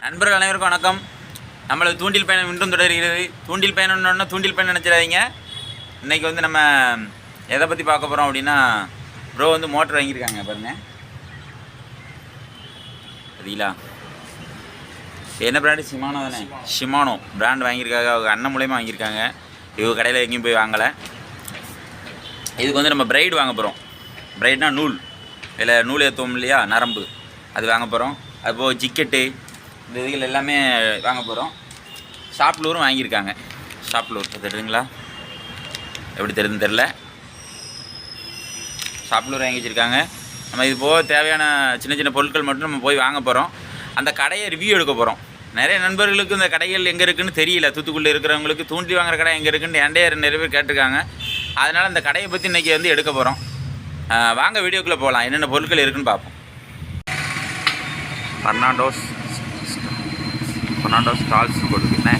நண்பர்கள் அனைவருக்கும் வணக்கம். நம்மளது தூண்டில் பயணம் இன்றும் தொடர்கிறது. தூண்டில் பயணம்னு தூண்டில் பயணம் நினச்சிடாதீங்க. இன்றைக்கி வந்து நம்ம எதை பற்றி பார்க்க போகிறோம் அப்படின்னா, ப்ரோ வந்து மோட்டர் வாங்கியிருக்காங்க பாருங்கள். சரிங்களா? என்ன பிராண்டு? ஷிமானோ தானே? ஷிமானோ பிராண்ட் வாங்கியிருக்காங்க. அவங்க அண்ணன் மூலயமா வாங்கியிருக்காங்க. இவங்க கடையில் எங்கேயும் போய் வாங்கலை. இதுக்கு வந்து நம்ம பிரைடு வாங்க போகிறோம். பிரைட்னா நூல், இதில் நூல் ஏற்றுவோம் இல்லையா, நரம்பு, அது வாங்க போகிறோம். அதுபோல் ஜிக்கெட்டு, இந்த இதுகள் எல்லாமே வாங்க போகிறோம். ஷாப்லூரும் வாங்கியிருக்காங்க. ஷாப்லூர் தெரியுதுங்களா? எப்படி தெரியுதுன்னு தெரில. ஷாப்லூர் வாங்கி வச்சுருக்காங்க. நம்ம இது போக தேவையான சின்ன சின்ன பொருட்கள் மட்டும் நம்ம போய் வாங்க போகிறோம். அந்த கடையை ரிவ்யூ எடுக்க போகிறோம். நிறைய நண்பர்களுக்கு இந்த கடைகள் எங்கே இருக்குதுன்னு தெரியல. தூத்துக்குள்ளே இருக்கிறவங்களுக்கு தூண்டி வாங்குற கடை எங்கே இருக்குதுன்னு என்கிட்டே நிறைய பேர் கேட்டிருக்காங்க. அதனால் அந்த கடையை பற்றி இன்றைக்கி வந்து எடுக்க போகிறோம். வாங்க வீடியோக்குள்ளே போகலாம். என்னென்ன பொருட்கள் இருக்குதுன்னு பார்ப்போம். ஃபெர்னாண்டோஸ் ஸ்டால்ஸ் போட்டுருக்குண்ணே.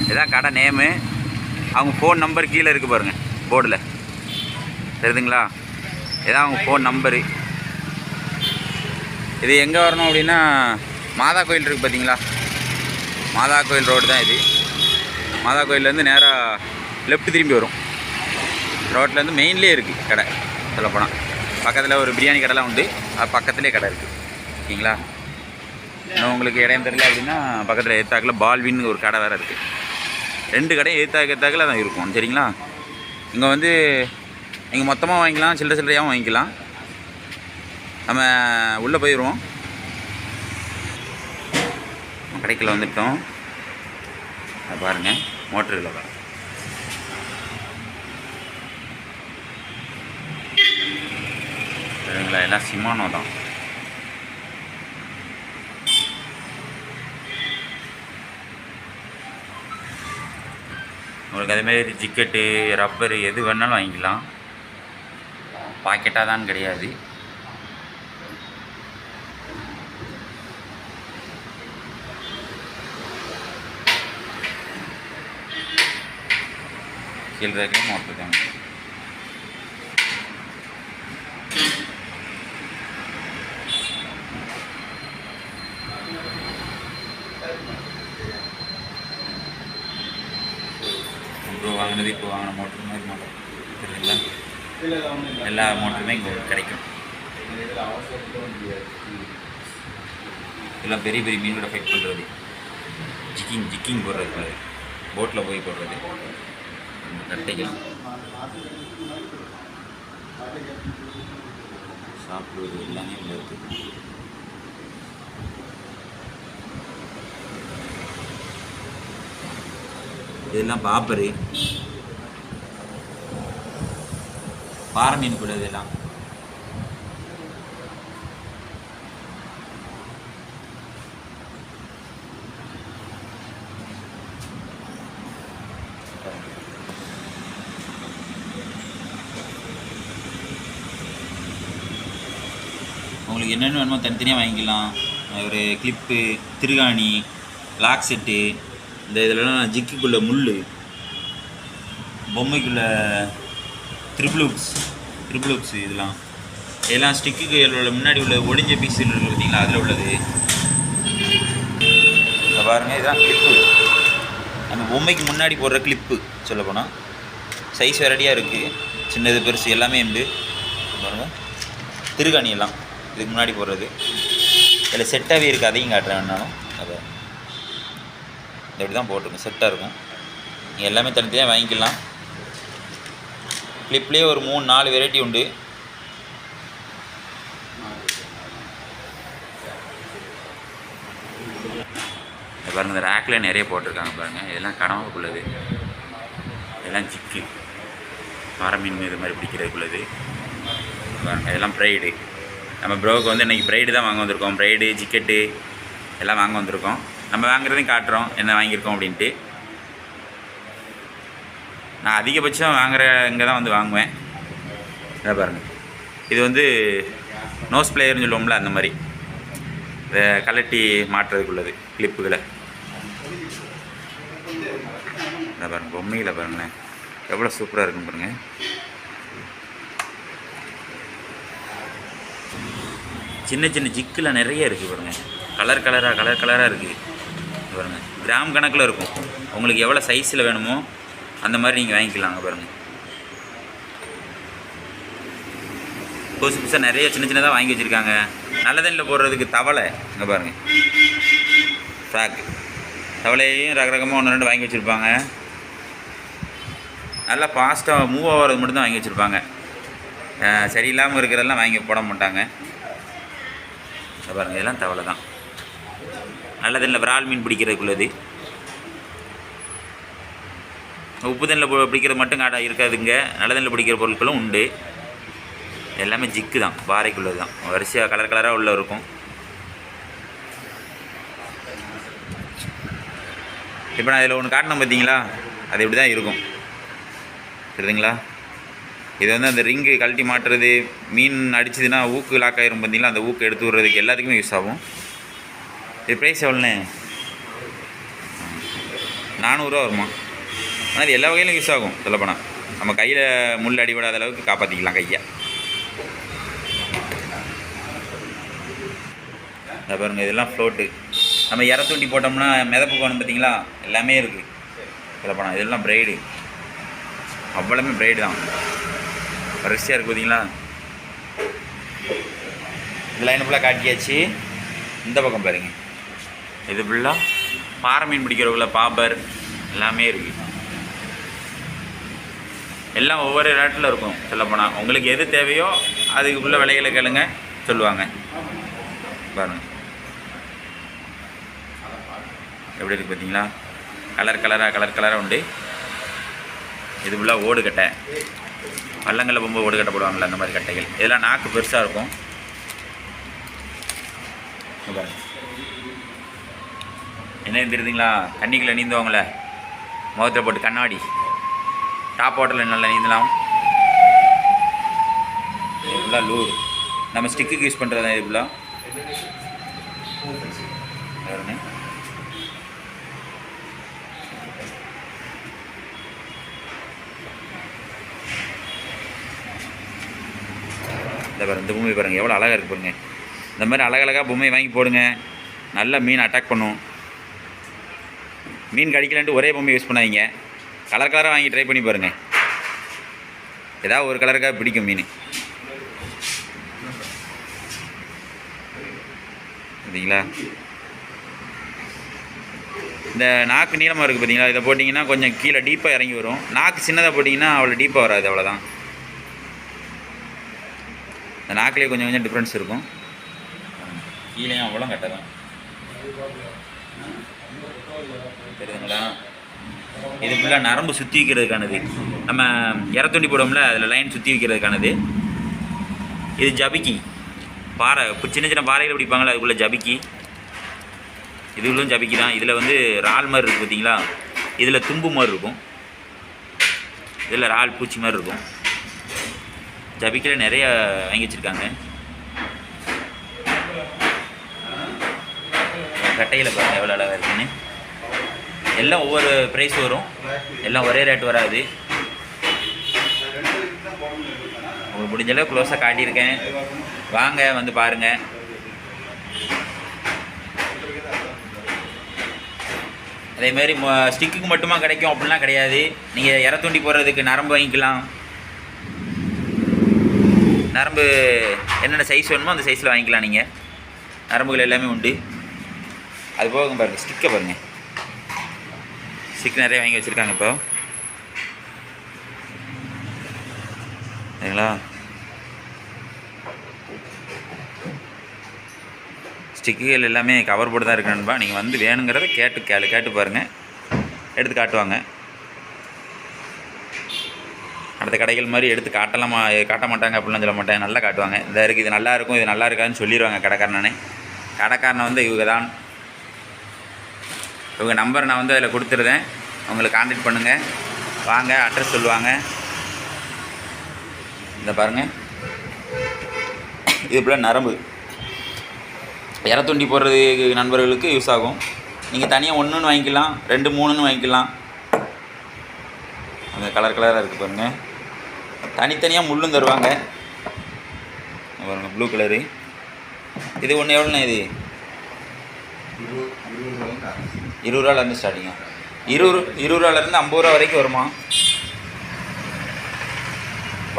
இதுதான் கடை நேமு. அவங்க ஃபோன் நம்பர் கீழே இருக்குது பாருங்கள் போர்டில், தெரியுதுங்களா? இதான் அவங்க ஃபோன் நம்பரு. இது எங்கே வரணும் அப்படின்னா, மாதா கோயில் இருக்குது பார்த்தீங்களா? மாதா கோயில் ரோடு தான் இது. மாதா கோயிலேருந்து நேராக லெஃப்ட் திரும்பி வரும். ரோட்லேருந்து மெயின்லேயே இருக்குது கடை. சொல்லப்போனால் பக்கத்தில் ஒரு பிரியாணி கடைலாம் உண்டு. அது பக்கத்துலேயே கடை இருக்குது. ஓகேங்களா? இன்னும் உங்களுக்கு இடம் தெரியல அப்படின்னா, பக்கத்தில் ஏத்தாக்கில் பால்வின்னு ஒரு கடை வேறு இருக்குது. 2 கடையும் ஏத்தாக்கில் தான் இருக்கும். சரிங்களா? இங்கே வந்து நீங்கள் மொத்தமாக வாங்கிக்கலாம், சில்லறையாகவும் வாங்கிக்கலாம். நம்ம உள்ளே போயிடுவோம். கடைக்குள்ள வந்துட்டோம். அதை பாருங்கள், மோட்டர் இல்லை பாருங்கள். சரிங்களா? எல்லாம் ஷிமானோ தான். உங்களுக்கு அதேமாரி ஜிக்கெட்டு, ரப்பரு எது வேணாலும் வாங்கிக்கலாம். பாக்கெட்டாக தான் கிடையாது. சில்லறைக்கும் மோட்டருக்காங்க. வாங்கினது இப்போ வாங்கின மோட்டர் மாதிரி மாடல் தெரியுங்களா? எல்லா மோட்டருமே இங்கே கிடைக்கும். எல்லாம் பெரிய பெரிய மீன்களை ஃபைட் பண்ணுறது, ஜிக்கிங் போடுறது, போட்டில் போய் போடுறது, கட்டைகள், சாப்பிடுவது எல்லாமே இங்கே இருக்குது. இதெல்லாம் பாப்பரு, பாறை மீன் கூட. இதெல்லாம் உங்களுக்கு என்னென்ன வேணுமோ தனித்தனியாக வாங்கிக்கலாம். ஒரு கிளிப்பு, திருகாணி, லாக் செட்டு, இந்த இதிலலாம் ஜிக்குக்குள்ளே முள், பொம்மைக்குள்ளே ட்ரிபிள் ஹூக்ஸ், இதெல்லாம் ஸ்டிக்கு உள்ள முன்னாடி உள்ள ஒடிஞ்ச பீஸ் இருக்குது பார்த்தீங்களா, அதில் உள்ளது. இதை பாருங்கள், இதுதான் கிளிப்பு. நம்ம பொம்மைக்கு முன்னாடி போடுற கிளிப்பு. சொல்லப்போனால் சைஸ் வெரைட்டியாக இருக்குது. சின்னது பெருசு எல்லாமே உண்டு. பாருங்கள், திருகாணி எல்லாம் இதுக்கு முன்னாடி போடுறது. இதில் செட்டாகவே இருக்குது. அதையும் காட்டுறேன் வேணாலும். அதை இப்படி தான் போட்டிருக்கும், செட்டாக இருக்கும். நீங்கள் எல்லாமே தனித்தனியாக வாங்கிக்கலாம். கிளிப்லேயே ஒரு 3-4 வெரைட்டி உண்டு. பாருங்கள், இந்த ரேக்கில் நிறைய போட்டிருக்காங்க பாருங்கள். இதெல்லாம் கனவுக்குள்ளது, இதெல்லாம் ஜிக்கு, பாறை மீன் இது மாதிரி பிடிக்கிறதுக்குள்ளது பாருங்கள். இதெல்லாம் ப்ரைடு. நம்ம ப்ரோவுக்கு வந்து இன்றைக்கி ப்ரைடு தான் வாங்க வந்திருக்கோம். ப்ரைடு, ஜிக்கெட்டு எல்லாம் வாங்க வந்திருக்கோம். நம்ம வாங்குறதையும் காட்டுறோம் என்ன வாங்கியிருக்கோம் அப்படின்ட்டு. நான் அதிகபட்சம் வாங்குகிற இங்கே தான் வந்து வாங்குவேன். இதை பாருங்கள், இது வந்து நோஸ் பிளேயர்னு சொல்லுவோம்ல, அந்த மாதிரி இதை கலட்டி மாட்டுறதுக்குள்ளது கிளிப்புகளை. இதை பாருங்கள், பொம்மையில் பாருங்களேன் எவ்வளோ சூப்பராக இருக்குன்னு பாருங்கள். சின்ன சின்ன ஜிக்கில் நிறைய இருக்குது பாருங்கள். கலர் கலராக இருக்குது. பாருங்கள், கிராம் கணக்கில் இருக்கும். உங்களுக்கு எவ்வளோ சைஸில் வேணுமோ அந்த மாதிரி நீங்கள் வாங்கிக்கலாங்க. பாருங்கள், புதுசு புதுசாக நிறைய சின்ன சின்னதாக வாங்கி வச்சுருக்காங்க. நல்ல தண்ணியில் போடுறதுக்கு தவளை, இங்கே பாருங்கள், ஃப்ராக்கு தவளையும் ரகரகமாக 1 2 வாங்கி வச்சுருப்பாங்க. நல்லா ஃபாஸ்ட்டாக மூவ் ஆகிறது மட்டும்தான் வாங்கி வச்சுருப்பாங்க. சரியில்லாமல் இருக்கிறதெல்லாம் வாங்கி போட மாட்டாங்க. பாருங்கள், இதெல்லாம் தவளை தான். நல்ல தண்ணியில் விரால் மீன் பிடிக்கிறதுக்குள்ளது. உப்பு தண்ணியில் பிடிக்கிறது மட்டும் இருக்காதுங்க. நல்ல தண்ணியில் பிடிக்கிற பொருட்களும் உண்டு. எல்லாமே ஜிக்கு தான், பாறைக்குள்ளது தான். வரிசையாக கலர் கலராக உள்ள இருக்கும். இப்போ நான் இதில் ஒன்று காட்டினேன் பார்த்தீங்களா, அது இப்படி தான் இருக்கும். தெரியுதுங்களா? இது வந்து அந்த ரிங்கு கழட்டி மாட்டுறது, மீன் அடிச்சதுன்னா ஊக்கு லாக் ஆயிரும் பார்த்தீங்களா, அந்த ஊக்கு எடுத்து விடுறதுக்கு எல்லாத்துக்குமே யூஸ் ஆகும். இது ப்ரைஸ் எவ்வளோண்ணே? 400 ரூபா வருமா? ஆனால் இது எல்லா வகையிலும் யூஸ் ஆகும். சொல்லப்போனால் நம்ம கையில் முள் அடிபடாத அளவுக்கு காப்பாற்றிக்கலாம் கையை. அதை பாருங்கள், இதெல்லாம் ஃப்ளோட்டு. நம்ம தூண்டி போட்டோம்னா மிதப்பு போகணும் பார்த்தீங்களா, எல்லாமே இருக்குது. சொல்லப்போனால் இதெல்லாம் ப்ரைடு, அவ்வளோமே ப்ரைடு தான். வரிசையாக இருக்குது பார்த்தீங்களா. இந்த லைன் ஃபுல்லாக காட்டியாச்சு. இந்த பக்கம் பாருங்க, இது ஃபுல்லாக பாறை மீன் பிடிக்கிறவங்கள பாப்பர் எல்லாமே இருக்குது. எல்லாம் ஒவ்வொரு ரேட்டில் இருக்கும். சொல்லப்போனால் உங்களுக்கு எது தேவையோ அதுக்குள்ளே விலைகளை கேளுங்க, சொல்லுவாங்க. பாருங்கள் எப்படி இருக்குது பார்த்தீங்களா. கலர் கலராக உண்டு. இது ஃபுல்லாக ஓடு கட்டை, பள்ளங்களில் போகும்போது ஓடு கட்டை போடுவாங்கள்ல, அந்த மாதிரி கட்டைகள். இதெல்லாம் நாக்கு பெருசாக இருக்கும். என்ன தெரியுதுங்களா, தண்ணிக்குள்ளே நீந்துவாங்கள, முகத்தில் போட்டு கண்ணாடி, டாப் வாட்டரில் நல்லா நீந்தலாம். இது ஃபுல்லாக லூர், நம்ம ஸ்டிக்குக்கு யூஸ் பண்ணுறது. இது ஃபுல்லாக இந்த பாருங்கள், இந்த பொம்மை பாருங்கள் எவ்வளோ அழகாக இருக்குது பாருங்கள். இந்த மாதிரி அழகழகாக பொம்மையை வாங்கி போடுங்க, நல்லா மீன் அட்டாக் பண்ணும். மீன் கடிக்கலான்ட்டு ஒரே பொம்மை யூஸ் பண்ணாதீங்க, கலர் கலராக வாங்கி ட்ரை பண்ணி பாருங்கள். ஏதாவது ஒரு கலருக்காக பிடிக்கும் மீன். பார்த்தீங்களா, இந்த நாக்கு நீளமாக இருக்குது பார்த்தீங்களா, இதை போட்டிங்கன்னா கொஞ்சம் கீழே டீப்பாக இறங்கி வரும். நாக்கு சின்னதாக போட்டிங்கன்னா அவ்வளோ டீப்பாக வராது, அவ்வளோதான். இந்த நாக்கிலே கொஞ்சம் கொஞ்சம் டிஃப்ரென்ஸ் இருக்கும். கீழேயும் அவ்வளோ கட்டை தான். தெரியுதுங்களா? இது ஃபுல்லாக நரம்பு சுற்றி வைக்கிறதுக்கானது. நம்ம தூண்டி போடுவோம்ல, அதில் லைன் சுற்றி வைக்கிறதுக்கானது. இது ஜபிக்கி பாறை, இப்போ சின்ன சின்ன பாறையில் பிடிப்பாங்களா, அதுக்குள்ளே ஜபிக்கி. இதுகளும் ஜபிக்கி தான். இதில் வந்து இறால் மாதிரி இருக்குது பார்த்தீங்களா, இதில் தும்பு மாதிரி இருக்கும், இதில் இறால் பூச்சி மாதிரி இருக்கும். ஜபிக்கில் நிறைய வாங்கி வச்சுருக்காங்க. கட்டையில் பாருங்கள் எவ்வளோ அழகாக இருக்குன்னு. எல்லாம் ஒவ்வொரு ப்ரைஸ் வரும், எல்லாம் ஒரே ரேட் வராது. உங்களுக்கு முடிஞ்ச அளவு க்ளோஸாக காட்டியிருக்கேன், வாங்க வந்து பாருங்கள். அதேமாதிரி ஸ்டிக்குக்கு மட்டுமா கிடைக்கும் அப்படிலாம் கிடையாது. நீங்கள் தூண்டி போடுறதுக்கு நரம்பு வாங்கிக்கலாம். நரம்பு என்னென்ன சைஸ் வேணுமோ அந்த சைஸில் வாங்கிக்கலாம். நீங்கள் நரம்புகள் எல்லாமே உண்டு. அது போக பாருங்கள், ஸ்டிக்கை பாருங்கள், ஸ்டிக் நிறைய வாங்கி வச்சுருக்காங்க இப்போ. சரிங்களா, ஸ்டிக்குகள் எல்லாமே கவர் போட்டு தான் இருக்கு நண்பா. நீங்கள் வந்து வேணுங்கிறத கேட்டு பாருங்கள், எடுத்து காட்டுவாங்க. அடுத்த கடைகள் மாதிரி எடுத்து காட்ட மாட்டாங்க அப்படிலாம் சொல்ல மாட்டாங்க, நல்லா காட்டுவாங்க. இந்த இருக்குது, இது நல்லா இருக்கும், இது நல்லா இருக்காதுன்னு சொல்லிடுவாங்க கடைக்காரனே. கடைக்காரனை வந்து இவங்க தான். இவங்க நம்பர் நான் வந்து அதில் கொடுத்துருந்தேன், அவங்களை கான்டாக்ட் பண்ணுங்கள், வாங்க, அட்ரஸ் சொல்லுவாங்க. இந்த பாருங்கள், இது போல் நரம்பு தூண்டி போடுறது நண்பர்களுக்கு யூஸ் ஆகும். நீங்கள் தனியாக 1 வாங்கிக்கலாம், 2 3 வாங்கிக்கலாம். அந்த கலர் கலராக இருக்குது பாருங்கள். தனித்தனியாக முள்ளும் தருவாங்க பாருங்கள், ப்ளூ கலரு. இது ஒன்று எவ்வளோண்ணா? இது 20 ரூபாலேருந்து ஸ்டார்டிங்க. 20 ரூபாலேருந்து 50 ரூபா வரைக்கும் வருமா?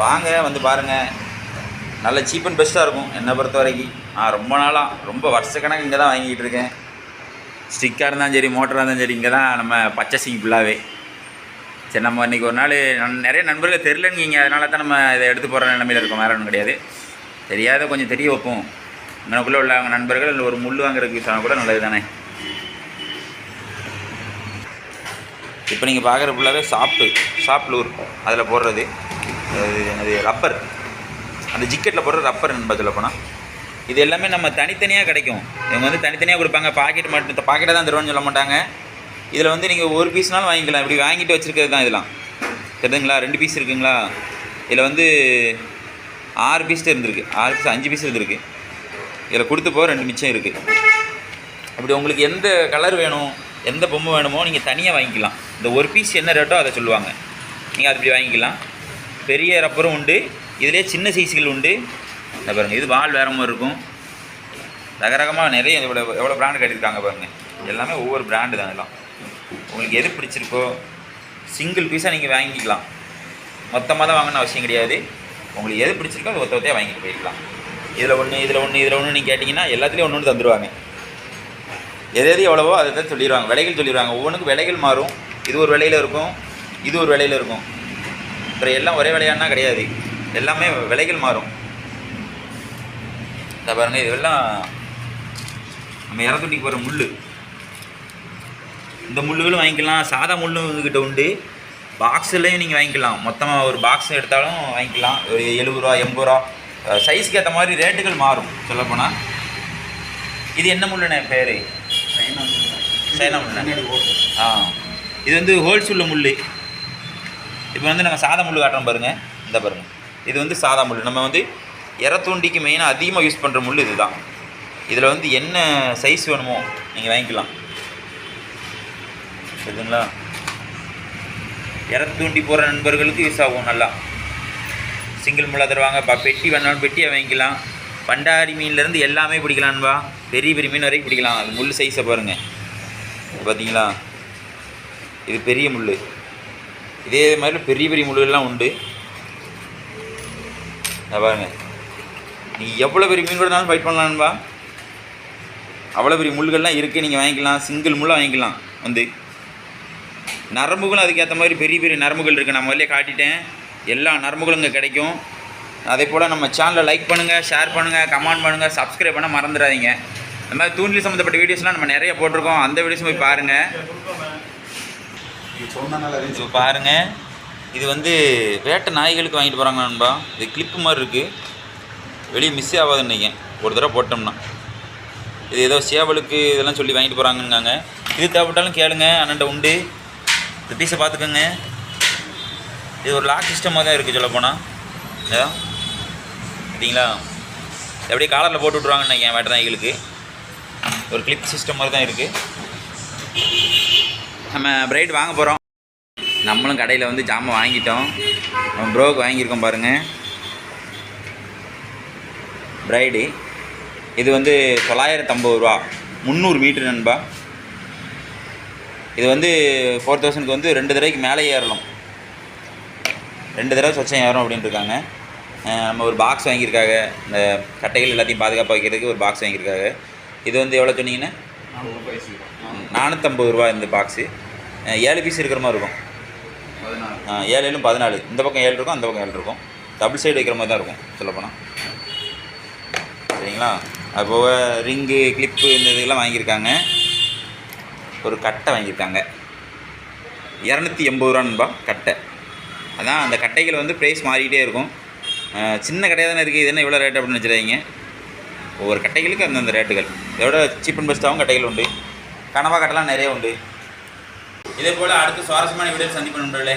வாங்க வந்து பாருங்கள், நல்ல சீப் அண்ட் பெஸ்ட்டாக இருக்கும் என்னை பொறுத்த வரைக்கும். நான் ரொம்ப நாளாக ரொம்ப வருஷக்கணக்கு இங்கே தான் வாங்கிக்கிட்டு இருக்கேன். ஸ்டிக்காக இருந்தாலும் சரி, மோட்டராக இருந்தாலும் சரி, இங்கே தான் நம்ம பர்ச்சேசிங் ஃபுல்லாகவே. சரி, நம்ம இன்றைக்கி ஒரு நாள் நிறைய நண்பர்கள் தெரிலன்னு அதனால தான் நம்ம இதை எடுத்து போகிற நிலமையில் இருக்கோம். வேறு ஒன்றும் கிடையாது. தெரியாத கொஞ்சம் தெரிய வைப்போம். எனக்குள்ளே உள்ள நண்பர்கள் ஒரு முள் வாங்குறதுக்கு சொன்னால் கூட நல்லது தானே. இப்போ நீங்கள் பார்க்குற ஃபுல்லாகவே சாப்ட்லூர் அதில் போடுறது அது ரப்பர், அந்த ஜிக்கெட்டில் போடுற ரப்பர் நண்பா சொல்ல போனால். இது எல்லாமே நம்ம தனித்தனியாக கிடைக்கும். இவங்க வந்து தனித்தனியாக கொடுப்பாங்க. பாக்கெட் மட்டும் பாக்கெட்டை தான் தருவான்னு சொல்ல மாட்டாங்க. இதில் வந்து நீங்கள் ஒரு பீஸ்னாலும் வாங்கிக்கலாம். இப்படி வாங்கிட்டு வச்சுருக்கிறது தான் இதெல்லாம். தெரியுதுங்களா? 2 பீஸ் இருக்குங்களா? இதில் வந்து 6 பீஸ் இருந்திருக்கு. 6 பீஸ் 5 பீஸ் இருந்திருக்கு. இதில் கொடுத்து போக 2 மிச்சம் இருக்குது. அப்படி உங்களுக்கு எந்த கலர் வேணும், எந்த பொம்மை வேணுமோ நீங்கள் தனியாக வாங்கிக்கலாம். இந்த ஒரு பீஸ் என்ன ரேட்டோ அதை சொல்லுவாங்க, நீங்கள் அப்படி வாங்கிக்கலாம். பெரிய ரப்பரும் உண்டு, இதிலே சின்ன சைஸுகள் உண்டு. இந்த பாருங்கள், இது வால் வேறு மாதிரி இருக்கும். ரகரகமாக நிறைய எவ்வளோ பிராண்டு கட்டியிருக்காங்க பாருங்கள். எல்லாமே ஒவ்வொரு பிராண்டு தான். எல்லாம் உங்களுக்கு எது பிடிச்சிருக்கோ சிங்கிள் பீஸாக நீங்கள் வாங்கிக்கலாம். மொத்தமாக தான் வாங்கணும்னு அவசியம் கிடையாது. உங்களுக்கு எது பிடிச்சிருக்கோ அது ஒத்தையாக வாங்கிட்டு போயிடலாம். இதில் ஒன்று நீங்கள் கேட்டிங்கன்னா எல்லாத்துலேயும் ஒன்று தந்துடுவாங்க. எது எவ்வளவோ அதை தான் சொல்லிடுவாங்க. விலைகள் சொல்லிடுவாங்க. ஒவ்வொன்றுக்கும் விலைகள் மாறும். இது ஒரு விலையில் இருக்கும், இது ஒரு விலையில் இருக்கும். அப்புறம் எல்லாம் ஒரே விலையானா கிடையாது, எல்லாமே விலைகள் மாறும். இதை பாருங்கள், இதெல்லாம் நம்ம இறத்துட்டிக்கு போகிற முள். இந்த முள்ளுகளும் வாங்கிக்கலாம். சாதா முள்ளும் இவங்ககிட்ட உண்டு. பாக்ஸ்லேயும் நீங்கள் வாங்கிக்கலாம். மொத்தமாக ஒரு பாக்ஸ் எடுத்தாலும் வாங்கிக்கலாம். ஒரு 70 ரூபா 80 ரூபா சைஸுக்கு ஏற்ற மாதிரி ரேட்டுகள் மாறும் சொல்லப்போனால். இது என்ன முள்ளுண்ணே பேர்? சைனா முள்ளு. இது வந்து ஹோல்ஸ் உள்ள முள். இப்போ வந்து நம்ம சாதா முள் காட்டுறோம் பாருங்கள். இந்த பாருங்கள், இது வந்து சாதா முள். நம்ம வந்து இறத்தூண்டிக்கு மெயினாக அதிகமாக யூஸ் பண்ணுற முள் இது தான். இதில் வந்து என்ன சைஸ் வேணுமோ நீங்கள் வாங்கிக்கலாம். சரிங்களா? இறத்தூண்டி போகிற நண்பர்களுக்கு யூஸ் ஆகும். நல்லா சிங்கிள் முள்ளாக தருவாங்க. பெட்டி வேணாலும் பெட்டியை வாங்கிக்கலாம். பண்டாரி மீன்லேருந்து எல்லாமே பிடிக்கலான்பா. பெரிய பெரிய மீன் வரைக்கும் பிடிக்கலாம். அது முள் சைஸை பாருங்கள். பார்த்தீங்களா? இது பெரிய முள். இதே மாதிரி பெரிய பெரிய முள்ளுகள்லாம் உண்டு. பாருங்கள், நீங்கள் எவ்வளோ பெரிய மீன் கூட ஃபைட் பண்ணலான்பா. அவ்வளோ பெரிய முள்கள்லாம் இருக்குது. நீங்கள் வாங்கிக்கலாம். சிங்கிள் முள்ளாக வாங்கிக்கலாம். வந்து நரம்புகளும் அதுக்கேற்ற மாதிரி பெரிய பெரிய நரம்புகள் இருக்குது. நான் முதல்ல காட்டிட்டேன். எல்லா நரம்புகளும் இங்கே கிடைக்கும். அதே போல் நம்ம சேனலை லைக் பண்ணுங்கள், ஷேர் பண்ணுங்கள், கமெண்ட் பண்ணுங்கள், சப்ஸ்கிரைப் பண்ண மறந்துடாதீங்க. இந்த மாதிரி தூண்டில் சம்மந்தப்பட்ட வீடியோஸ்லாம் நம்ம நிறைய போட்டிருக்கோம். அந்த வீடியோஸும் போய் பாருங்கள். இது பாருங்கள், இது வந்து வேட்டை நாய்களுக்கு வாங்கிட்டு போகிறாங்க நண்பா. இது கிளிப்பு மாதிரி இருக்குது. வெளியே மிஸ் ஆகாதுன்னு நினைக்கிறேன் ஒரு தடவை போட்டோம்னா. இது ஏதோ சேவலுக்கு இதெல்லாம் சொல்லி வாங்கிட்டு போகிறாங்கன்னாங்க. இது தேவைப்பட்டாலும் கேளுங்க, அண்ணன்ட்ட உண்டு. இந்த பீஸை பார்த்துக்கோங்க. இது ஒரு லாக் சிஸ்டமாக தான் இருக்குது சொல்லப்போனால். சரிங்களா? எப்படியே காலரில் போட்டு விட்ருவாங்கன்னு நினைக்கிறேன். வேட்டை நாய்களுக்கு ஒரு கிளிப் சிஸ்டம் மாதிரி தான் இருக்குது. நம்ம பிரைட் வாங்க போகிறோம். நம்மளும் கடையில் வந்து ஜாமான் வாங்கிட்டோம். நம்ம ப்ரோவுக்கு வாங்கியிருக்கோம் பாருங்கள். பிரைடு இது வந்து 950 ரூபா, 300 மீட்ரு நண்பா. இது வந்து 4000க்கு வந்து 2 தடவைக்கு மேலே ஏறலாம். 2 தடவை சொச்சம் ஏறும் அப்படின்னு இருக்காங்க. நம்ம ஒரு பாக்ஸ் வாங்கியிருக்காங்க. இந்த கட்டைகள் எல்லாத்தையும் பாதுகாப்பாக வைக்கிறதுக்கு ஒரு பாக்ஸ் வாங்கியிருக்காங்க. இது வந்து எவ்வளோ சொன்னீங்கன்னா 450 ரூபா இந்த பாக்ஸு. 7 பீஸ் இருக்கிற மாதிரி இருக்கும். 7 14. இந்த பக்கம் 7 இருக்கும், அந்த பக்கம் 7 இருக்கும். டபுள் சைடு வைக்கிற மாதிரி தான் இருக்கும் சொல்லப்போனால். சரிங்களா? அதுபோக ரிங்கு, கிளிப்பு இந்த இதெல்லாம் வாங்கியிருக்காங்க. ஒரு கட்டை வாங்கியிருக்காங்க. 280 ரூபா நண்பா கட்டை. அதான் அந்த கட்டைகள் வந்து ப்ரைஸ் மாறிக்கிட்டே இருக்கும். சின்ன கடையாக தானே இருக்குது. இது என்ன இவ்வளோ ரேட் அப்படின்னு வச்சுருக்கீங்க. ஒவ்வொரு கட்டைகளுக்கு அந்தந்த ரேட்டுகள். இதோட சீப் அண்ட் பெஸ்ட்டாகவும் கட்டைகள் உண்டு. கனவா கட்டைலாம் நிறைய உண்டு. இதே போல் அடுத்த சுவாரஸ்யமான வீடியோ சந்திப்பு நண்பர்களே.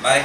பாய்.